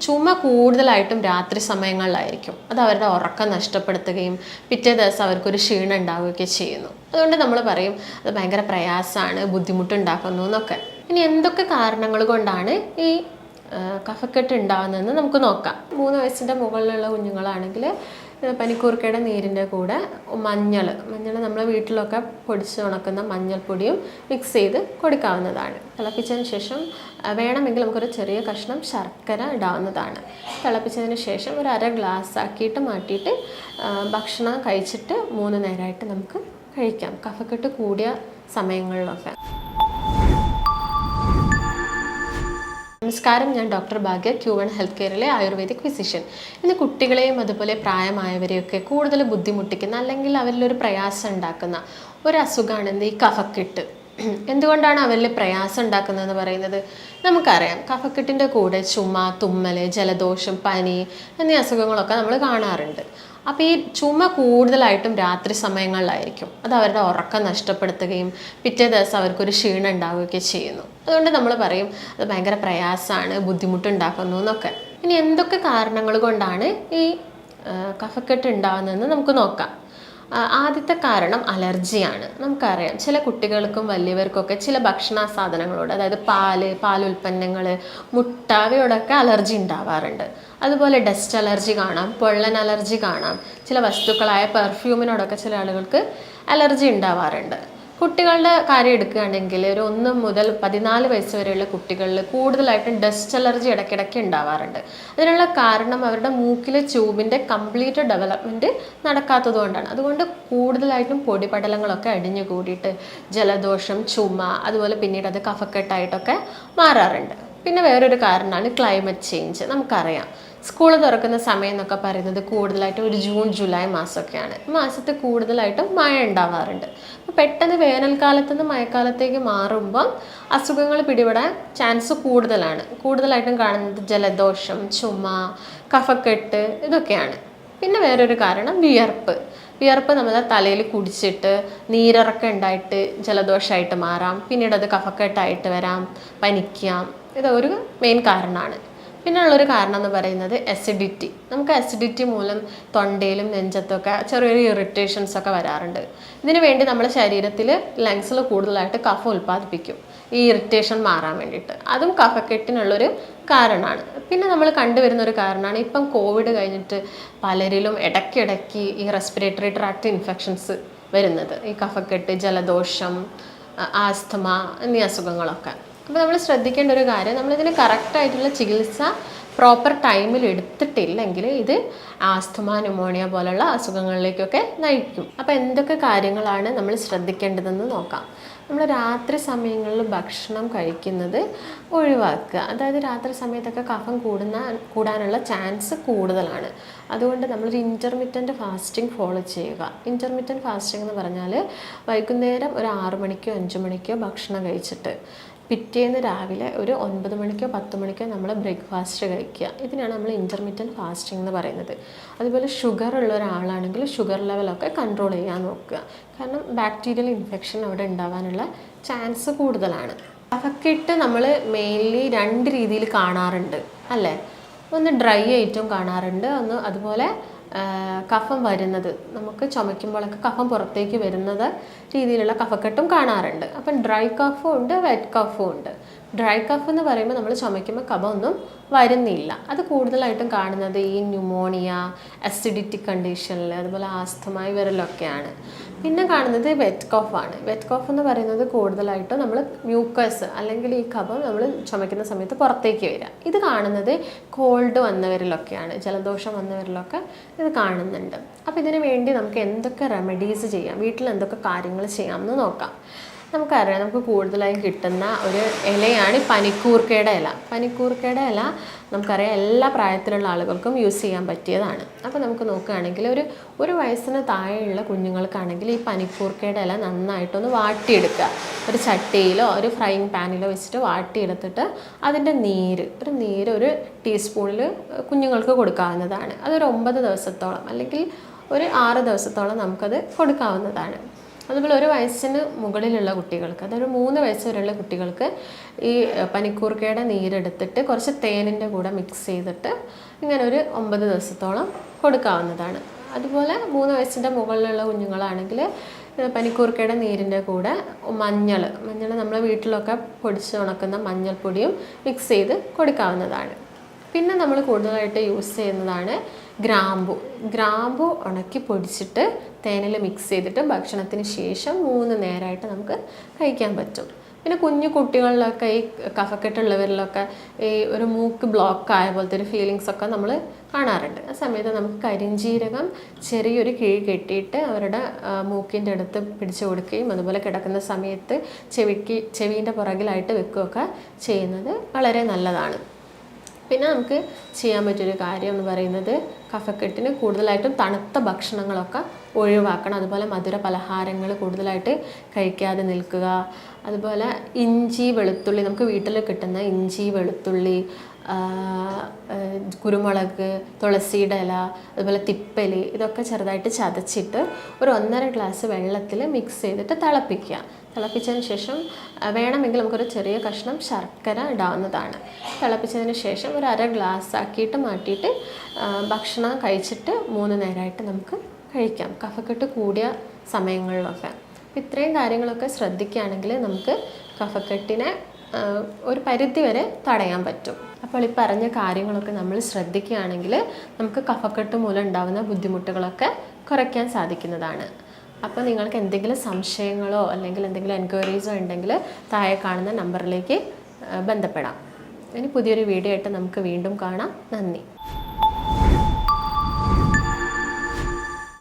ചുമ കൂടുതലായിട്ടും രാത്രി സമയങ്ങളിലായിരിക്കും. അത് അവരുടെ ഉറക്കം നഷ്ടപ്പെടുത്തുകയും പിറ്റേ ദിവസം അവർക്കൊരു ക്ഷീണം ഉണ്ടാവുകയൊക്കെ ചെയ്യുന്നു. അതുകൊണ്ട് നമ്മൾ പറയും അത് ഭയങ്കര പ്രയാസമാണ്, ബുദ്ധിമുട്ടുണ്ടാക്കുന്നു എന്നൊക്കെ. ഇനി എന്തൊക്കെ കാരണങ്ങൾ കൊണ്ടാണ് ഈ കഫക്കെട്ട് ഉണ്ടാകുന്നതെന്ന് നമുക്ക് നോക്കാം. 3 വയസ്സിൻ്റെ മുകളിലുള്ള കുഞ്ഞുങ്ങളാണെങ്കിൽ പനിക്കൂർക്കയുടെ നീരിൻ്റെ കൂടെ മഞ്ഞൾ നമ്മൾ വീട്ടിലൊക്കെ പൊടിച്ച് ഉണക്കുന്ന മഞ്ഞൾപ്പൊടിയും മിക്സ് ചെയ്ത് കൊടുക്കാവുന്നതാണ്. തിളപ്പിച്ചതിന് ശേഷം വേണമെങ്കിൽ നമുക്കൊരു ചെറിയ കഷ്ണം ശർക്കര ഇടാവുന്നതാണ്. തിളപ്പിച്ചതിന് ശേഷം ഒരു 1/2 ഗ്ലാസ് ആക്കിയിട്ട് മാറ്റിയിട്ട് ഭക്ഷണം കഴിച്ചിട്ട് 3 നേരമായിട്ട് നമുക്ക് കഴിക്കാം, കഫക്കെട്ട് കൂടിയ സമയങ്ങളിലൊക്കെ. നമസ്കാരം, ഞാൻ ഡോക്ടർ ഭാഗ്യ, Q1 ഹെൽത്ത് കെയറിലെ ആയുർവേദിക് ഫിസിഷ്യൻ. ഇന്ന് കുട്ടികളെയും അതുപോലെ പ്രായമായവരെയൊക്കെ കൂടുതൽ ബുദ്ധിമുട്ടിക്കുന്ന അല്ലെങ്കിൽ അവരിലൊരു പ്രയാസം ഉണ്ടാക്കുന്ന ഒരു അസുഖമാണ് ഈ കഫക്കെട്ട്. എന്തുകൊണ്ടാണ് അവരിൽ പ്രയാസം ഉണ്ടാക്കുന്നതെന്ന് പറയുന്നത് നമുക്കറിയാം. കഫക്കെട്ടിൻ്റെ കൂടെ ചുമ, തുമ്മൽ, ജലദോഷം, പനി എന്നീ അസുഖങ്ങളൊക്കെ നമ്മൾ കാണാറുണ്ട്. അപ്പോൾ ഈ ചുമ കൂടുതലായിട്ടും രാത്രി സമയങ്ങളിലായിരിക്കും. അത് അവരുടെ ഉറക്കം നഷ്ടപ്പെടുത്തുകയും പിറ്റേ ദിവസം അവർക്കൊരു ക്ഷീണം ഉണ്ടാവുകയൊക്കെ ചെയ്യുന്നു. അതുകൊണ്ട് നമ്മൾ പറയും അത് ഭയങ്കര പ്രയാസമാണ്, ബുദ്ധിമുട്ടുണ്ടാക്കുന്നു എന്നൊക്കെ. ഇനി എന്തൊക്കെ കാരണങ്ങൾ കൊണ്ടാണ് ഈ കഫക്കെട്ട് ഉണ്ടാകുന്നതെന്ന് നമുക്ക് നോക്കാം. ആദ്യത്തെ കാരണം അലർജിയാണ്. നമുക്കറിയാം ചില കുട്ടികൾക്കും വലിയവർക്കൊക്കെ ചില ഭക്ഷണ സാധനങ്ങളോട്, അതായത് പാലുൽപ്പന്നങ്ങൾ, മുട്ട, അവയോടൊക്കെ അലർജി ഉണ്ടാവാറുണ്ട്. അതുപോലെ ഡസ്റ്റ് അലർജി കാണാം, പൊള്ളൻ അലർജി കാണാം. ചില വസ്തുക്കളായ പെർഫ്യൂമിനോടൊക്കെ ചില ആളുകൾക്ക് അലർജി ഉണ്ടാവാറുണ്ട്. കുട്ടികളുടെ കാര്യം എടുക്കുകയാണെങ്കിൽ ഒരു 1 മുതൽ 14 വയസ്സ് വരെയുള്ള കുട്ടികളിൽ കൂടുതലായിട്ടും ഡസ്റ്റ് അലർജി ഇടയ്ക്കിടയ്ക്ക് ഉണ്ടാവാറുണ്ട്. അതിനുള്ള കാരണം അവരുടെ മൂക്കിലെ ട്യൂബിൻ്റെ കംപ്ലീറ്റ് ഡെവലപ്മെൻറ്റ് നടക്കാത്തത് കൊണ്ടാണ്. അതുകൊണ്ട് കൂടുതലായിട്ടും പൊടിപടലങ്ങളൊക്കെ അടിഞ്ഞു കൂടിയിട്ട് ജലദോഷം, ചുമ, അതുപോലെ പിന്നീട് അത് കഫക്കെട്ടായിട്ടൊക്കെ മാറാറുണ്ട്. പിന്നെ വേറൊരു കാരണമാണ് ക്ലൈമറ്റ് ചേഞ്ച്. നമുക്കറിയാം സ്കൂൾ തുറക്കുന്ന സമയം എന്നൊക്കെ പറയുന്നത് കൂടുതലായിട്ടും ഒരു ജൂൺ ജൂലൈ മാസമൊക്കെയാണ്. ഈ മാസത്ത് കൂടുതലായിട്ടും മഴ ഉണ്ടാവാറുണ്ട്. അപ്പോൾ പെട്ടെന്ന് വേനൽക്കാലത്ത് നിന്ന് മഴക്കാലത്തേക്ക് മാറുമ്പം അസുഖങ്ങൾ പിടിപെടാൻ ചാൻസ് കൂടുതലായിട്ടും കാണുന്നത് ജലദോഷം, ചുമ, കഫക്കെട്ട് ഇതൊക്കെയാണ്. പിന്നെ വേറൊരു കാരണം വിയർപ്പ് നമ്മളെ തലയിൽ കുടിച്ചിട്ട് നീരിറക്കം ഉണ്ടായിട്ട് ജലദോഷമായിട്ട് മാറാം. പിന്നീട് അത് കഫക്കെട്ടായിട്ട് വരാം, പനിക്കാം. ഇതൊരു മെയിൻ കാരണമാണ്. പിന്നെയുള്ളൊരു കാരണം എന്ന് പറയുന്നത് അസിഡിറ്റി. നമുക്ക് അസിഡിറ്റി മൂലം തൊണ്ടയിലും നെഞ്ചത്തൊക്കെ ചെറിയൊരു ഇറിറ്റേഷൻസ് ഒക്കെ വരാറുണ്ട്. ഇതിനു വേണ്ടി നമ്മുടെ ശരീരത്തിൽ ലങ്സിൽ കൂടുതലായിട്ട് കഫം ഉൽപ്പാദിപ്പിക്കും ഈ ഇറിറ്റേഷൻ മാറാൻ വേണ്ടിയിട്ട്. അതും കഫക്കെട്ടിനുള്ളൊരു കാരണമാണ്. പിന്നെ നമ്മൾ കണ്ടുവരുന്നൊരു കാരണമാണ് ഇപ്പം കോവിഡ് കഴിഞ്ഞിട്ട് പലരിലും ഇടയ്ക്കിടയ്ക്ക് ഈ റെസ്പിറേറ്ററി ട്രാക്ട് ഇൻഫെക്ഷൻസ് വരുന്നത്. ഈ കഫക്കെട്ട്, ജലദോഷം, ആസ്തമ എന്നീ അസുഖങ്ങളൊക്കെ. അപ്പോൾ നമ്മൾ ശ്രദ്ധിക്കേണ്ട ഒരു കാര്യം, നമ്മളിതിന് കറക്റ്റായിട്ടുള്ള ചികിത്സ പ്രോപ്പർ ടൈമിൽ എടുത്തിട്ടില്ലെങ്കിൽ ഇത് ആസ്തമ, ന്യൂമോണിയ പോലുള്ള അസുഖങ്ങളിലേക്കൊക്കെ നയിക്കും. അപ്പോൾ എന്തൊക്കെ കാര്യങ്ങളാണ് നമ്മൾ ശ്രദ്ധിക്കേണ്ടതെന്ന് നോക്കാം. നമ്മൾ രാത്രി സമയങ്ങളിൽ ഭക്ഷണം കഴിക്കുന്നത് ഒഴിവാക്കുക. അതായത് രാത്രി സമയത്തൊക്കെ കഫം കൂടാനുള്ള ചാൻസ് കൂടുതലാണ്. അതുകൊണ്ട് നമ്മളൊരു ഇൻ്റർമിറ്റൻറ്റ് ഫാസ്റ്റിംഗ് ഫോളോ ചെയ്യുക. ഇൻ്റർമിറ്റൻറ്റ് ഫാസ്റ്റിംഗ് എന്ന് പറഞ്ഞാൽ വൈകുന്നേരം ഒരു 6 മണിക്കോ 5 മണിക്കോ ഭക്ഷണം കഴിച്ചിട്ട് പിറ്റേന്ന് രാവിലെ ഒരു 9 മണിക്കോ 10 മണിക്കോ നമ്മൾ ബ്രേക്ക്ഫാസ്റ്റ് കഴിക്കുക. ഇതിനാണ് നമ്മൾ ഇൻ്റർമിറ്റൻറ്റ് ഫാസ്റ്റിംഗ് എന്ന് പറയുന്നത്. അതുപോലെ ഷുഗർ ഉള്ള ഒരാളാണെങ്കിൽ ഷുഗർ ലെവലൊക്കെ കൺട്രോൾ ചെയ്യാൻ നോക്കുക. കാരണം ബാക്ടീരിയൽ ഇൻഫെക്ഷൻ അവിടെ ഉണ്ടാവാനുള്ള ചാൻസ് കൂടുതലാണ്. കഫക്കെട്ട് നമ്മൾ മെയിൻലി 2 രീതിയിൽ കാണാറുണ്ട് അല്ലേ. ഒന്ന് ഡ്രൈ ആയിട്ടും കാണാറുണ്ട്, ഒന്ന് അതുപോലെ കഫം വരുന്നത്, നമുക്ക് ചുമയ്ക്കുമ്പോഴൊക്കെ കഫം പുറത്തേക്ക് വരുന്നത് രീതിയിലുള്ള കഫക്കെട്ടും കാണാറുണ്ട്. അപ്പം ഡ്രൈ കഫും ഉണ്ട്, വെറ്റ് കഫും ഉണ്ട്. ഡ്രൈ കഫ് എന്ന് പറയുമ്പോൾ നമ്മൾ ചുമയ്ക്കുമ്പോൾ കഫമൊന്നും വരുന്നില്ല. അത് കൂടുതലായിട്ടും കാണുന്നത് ഈ ന്യൂമോണിയ, അസിഡിറ്റി കണ്ടീഷനിൽ, അതുപോലെ ആസ്തമ ഇവരിലൊക്കെയാണ്. പിന്നെ കാണുന്നത് വെറ്റ് കഫാണ്. വെറ്റ് കഫ് എന്ന് പറയുന്നത് കൂടുതലായിട്ടും നമ്മൾ മ്യൂക്കസ് അല്ലെങ്കിൽ ഈ കഫം നമ്മൾ ചുമയ്ക്കുന്ന സമയത്ത് പുറത്തേക്ക് വരിക. ഇത് കാണുന്നത് കോൾഡ് വന്നവരിലൊക്കെയാണ്, ജലദോഷം വന്നവരിലൊക്കെ ഇത് കാണുന്നുണ്ട്. അപ്പോൾ ഇതിനു വേണ്ടി നമുക്ക് എന്തൊക്കെ റെമഡീസ് ചെയ്യാം, വീട്ടിൽ എന്തൊക്കെ കാര്യങ്ങൾ ചെയ്യാമെന്ന് നോക്കാം. നമുക്കറിയാം, നമുക്ക് കൂടുതലായും കിട്ടുന്ന ഒരു ഇലയാണ് പനിക്കൂർക്കയുടെ ഇല. പനിക്കൂർക്കയുടെ ഇല നമുക്കറിയാം എല്ലാ പ്രായത്തിലുള്ള ആളുകൾക്കും യൂസ് ചെയ്യാൻ പറ്റിയതാണ്. അപ്പോൾ നമുക്ക് നോക്കുകയാണെങ്കിൽ ഒരു വയസ്സിന് താഴെയുള്ള കുഞ്ഞുങ്ങൾക്കാണെങ്കിൽ ഈ പനിക്കൂർക്കയുടെ ഇല നന്നായിട്ടൊന്ന് വാട്ടിയെടുക്കുക. ഒരു ചട്ടിയിലോ ഒരു ഫ്രൈയിങ് പാനിലോ വെച്ചിട്ട് വാട്ടിയെടുത്തിട്ട് അതിൻ്റെ നീര് ഒരു ടീസ്പൂണിൽ കുഞ്ഞുങ്ങൾക്ക് കൊടുക്കാവുന്നതാണ്. അതൊരു 9 ദിവസത്തോളം അല്ലെങ്കിൽ ഒരു 6 ദിവസത്തോളം നമുക്കത് കൊടുക്കാവുന്നതാണ്. അതുപോലെ 1 വയസ്സിന് മുകളിലുള്ള കുട്ടികൾക്ക്, അതൊരു 3 വയസ്സ് വരെയുള്ള കുട്ടികൾക്ക് ഈ പനിക്കൂർക്കയുടെ നീരെടുത്തിട്ട് കുറച്ച് തേനിൻ്റെ കൂടെ മിക്സ് ചെയ്തിട്ട് ഇങ്ങനെ ഒരു 9 ദിവസത്തോളം കൊടുക്കാവുന്നതാണ്. അതുപോലെ 3 വയസ്സിൻ്റെ മുകളിലുള്ള കുഞ്ഞുങ്ങളാണെങ്കിൽ പനിക്കൂർക്കയുടെ നീരിൻ്റെ കൂടെ മഞ്ഞൾ നമ്മൾ വീട്ടിലൊക്കെ പൊടിച്ച് ഉണക്കുന്ന മഞ്ഞൾപ്പൊടിയും മിക്സ് ചെയ്ത് കൊടുക്കാവുന്നതാണ്. പിന്നെ നമ്മൾ കൂടുതലായിട്ട് യൂസ് ചെയ്യുന്നതാണ് ഗ്രാമ്പു ഉണക്കി പൊടിച്ചിട്ട് തേനിൽ മിക്സ് ചെയ്തിട്ട് ഭക്ഷണത്തിന് ശേഷം 3 നേരമായിട്ട് നമുക്ക് കഴിക്കാൻ പറ്റും. പിന്നെ കുഞ്ഞു കുട്ടികളിലൊക്കെ ഈ കഫക്കെട്ടുള്ളവരിലൊക്കെ ഈ ഒരു മൂക്ക് ബ്ലോക്ക് ആയ പോലത്തെ ഒരു ഫീലിങ്സ് ഒക്കെ നമ്മൾ കാണാറുണ്ട്. ആ സമയത്ത് നമുക്ക് കരിഞ്ജീരകം ചെറിയൊരു കിഴി കെട്ടിയിട്ട് അവരുടെ മൂക്കിൻ്റെ അടുത്ത് പിടിച്ചു കൊടുക്കുകയും അതുപോലെ കിടക്കുന്ന സമയത്ത് ചെവീൻ്റെ പുറകിലായിട്ട് വെക്കുകയൊക്കെ ചെയ്യുന്നത് വളരെ നല്ലതാണ്. പിന്നെ നമുക്ക് ചെയ്യാൻ പറ്റിയൊരു കാര്യം എന്ന് പറയുന്നത് കഫക്കെട്ടിന് കൂടുതലായിട്ടും തണുത്ത ഭക്ഷണങ്ങളൊക്കെ ഒഴിവാക്കണം. അതുപോലെ മധുര പലഹാരങ്ങൾ കൂടുതലായിട്ട് കഴിക്കാതെ നിൽക്കുക. അതുപോലെ ഇഞ്ചി വെളുത്തുള്ളി, നമുക്ക് വീട്ടിൽ കിട്ടുന്ന ഇഞ്ചി വെളുത്തുള്ളി, കുരുമുളക്, തുളസിയുടെ ഇല, അതുപോലെ തിപ്പലി, ഇതൊക്കെ ചെറുതായിട്ട് ചതച്ചിട്ട് ഒരു 1.5 ഗ്ലാസ് വെള്ളത്തിൽ മിക്സ് ചെയ്തിട്ട് തിളപ്പിച്ചതിന് ശേഷം വേണമെങ്കിൽ നമുക്കൊരു ചെറിയ കഷ്ണം ശർക്കര ഇടാവുന്നതാണ്. തിളപ്പിച്ചതിന് ശേഷം ഒരു 1/2 ഗ്ലാസ് ആക്കിയിട്ട് മാറ്റിയിട്ട് ഭക്ഷണം കഴിച്ചിട്ട് 3 നേരമായിട്ട് നമുക്ക് കഴിക്കാം, കഫക്കെട്ട് കൂടിയ സമയങ്ങളിലൊക്കെ. ഇത്രയും കാര്യങ്ങളൊക്കെ ശ്രദ്ധിക്കുകയാണെങ്കിൽ നമുക്ക് കഫക്കെട്ടിനെ ഒരു പരിധി വരെ തടയാൻ പറ്റും. അപ്പോൾ ഈ പറഞ്ഞ കാര്യങ്ങളൊക്കെ നമ്മൾ ശ്രദ്ധിക്കുകയാണെങ്കിൽ നമുക്ക് കഫക്കെട്ട് മൂലം ഉണ്ടാകുന്ന ബുദ്ധിമുട്ടുകളൊക്കെ കുറയ്ക്കാൻ സാധിക്കുന്നതാണ്. അപ്പോൾ നിങ്ങൾക്ക് എന്തെങ്കിലും സംശയങ്ങളോ അല്ലെങ്കിൽ എന്തെങ്കിലും എൻക്വയറീസോ ഉണ്ടെങ്കിൽ താഴെ കാണുന്ന നമ്പറിലേക്ക് ബന്ധപ്പെടാം. ഇനി പുതിയൊരു വീഡിയോ ആയിട്ട് നമുക്ക് വീണ്ടും കാണാം. നന്ദി.